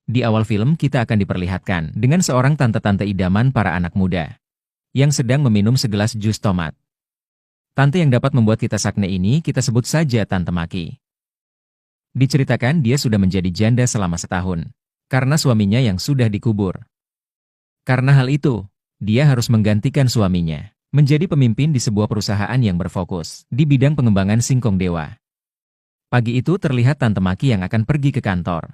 Di awal film kita akan diperlihatkan dengan seorang tante-tante idaman para anak muda yang sedang meminum segelas jus tomat. Tante yang dapat membuat kita sakne ini kita sebut saja Tante Maki. Diceritakan dia sudah menjadi janda selama setahun karena suaminya yang sudah dikubur. Karena hal itu, dia harus menggantikan suaminya menjadi pemimpin di sebuah perusahaan yang berfokus di bidang pengembangan singkong dewa. Pagi itu terlihat Tante Maki yang akan pergi ke kantor.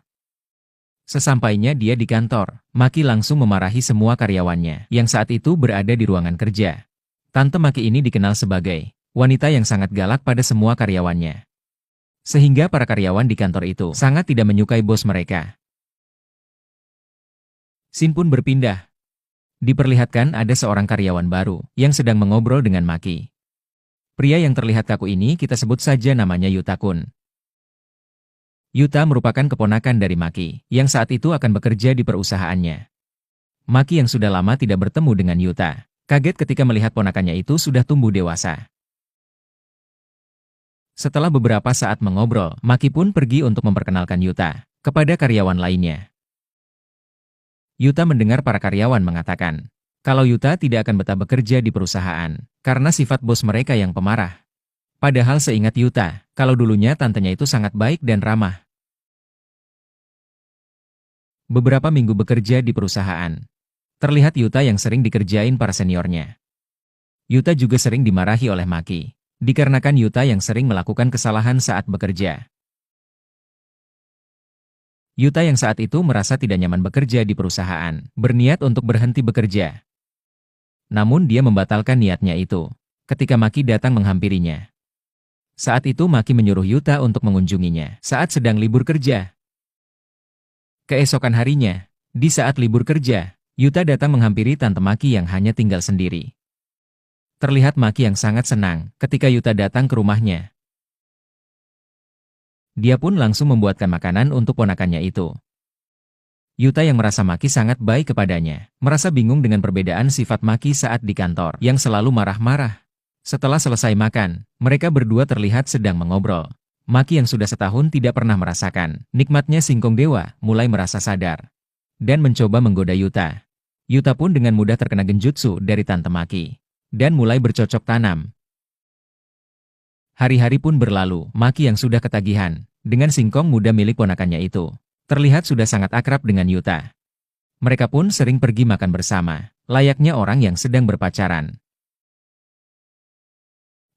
Sesampainya dia di kantor, Maki langsung memarahi semua karyawannya yang saat itu berada di ruangan kerja. Tante Maki ini dikenal sebagai wanita yang sangat galak pada semua karyawannya. Sehingga para karyawan di kantor itu sangat tidak menyukai bos mereka. Scene pun berpindah. Diperlihatkan ada seorang karyawan baru yang sedang mengobrol dengan Maki. Pria yang terlihat kaku ini kita sebut saja namanya Yuta-kun. Yuta merupakan keponakan dari Maki, yang saat itu akan bekerja di perusahaannya. Maki yang sudah lama tidak bertemu dengan Yuta, kaget ketika melihat ponakannya itu sudah tumbuh dewasa. Setelah beberapa saat mengobrol, Maki pun pergi untuk memperkenalkan Yuta kepada karyawan lainnya. Yuta mendengar para karyawan mengatakan, kalau Yuta tidak akan betah bekerja di perusahaan, karena sifat bos mereka yang pemarah. Padahal seingat Yuta, kalau dulunya tantenya itu sangat baik dan ramah. Beberapa minggu bekerja di perusahaan, terlihat Yuta yang sering dikerjain para seniornya. Yuta juga sering dimarahi oleh Maki, dikarenakan Yuta yang sering melakukan kesalahan saat bekerja. Yuta yang saat itu merasa tidak nyaman bekerja di perusahaan, berniat untuk berhenti bekerja. Namun dia membatalkan niatnya itu, ketika Maki datang menghampirinya. Saat itu Maki menyuruh Yuta untuk mengunjunginya saat sedang libur kerja. Keesokan harinya, di saat libur kerja, Yuta datang menghampiri Tante Maki yang hanya tinggal sendiri. Terlihat Maki yang sangat senang ketika Yuta datang ke rumahnya. Dia pun langsung membuatkan makanan untuk ponakannya itu. Yuta yang merasa Maki sangat baik kepadanya, merasa bingung dengan perbedaan sifat Maki saat di kantor yang selalu marah-marah. Setelah selesai makan, mereka berdua terlihat sedang mengobrol. Maki yang sudah setahun tidak pernah merasakan nikmatnya singkong dewa mulai merasa sadar dan mencoba menggoda Yuta. Yuta pun dengan mudah terkena genjutsu dari Tante Maki dan mulai bercocok tanam. Hari-hari pun berlalu, Maki yang sudah ketagihan dengan singkong muda milik ponakannya itu terlihat sudah sangat akrab dengan Yuta. Mereka pun sering pergi makan bersama, layaknya orang yang sedang berpacaran.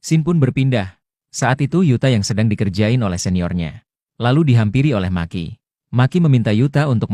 Scene pun berpindah. Saat itu Yuta yang sedang dikerjain oleh seniornya, lalu dihampiri oleh Maki. Maki meminta Yuta untuk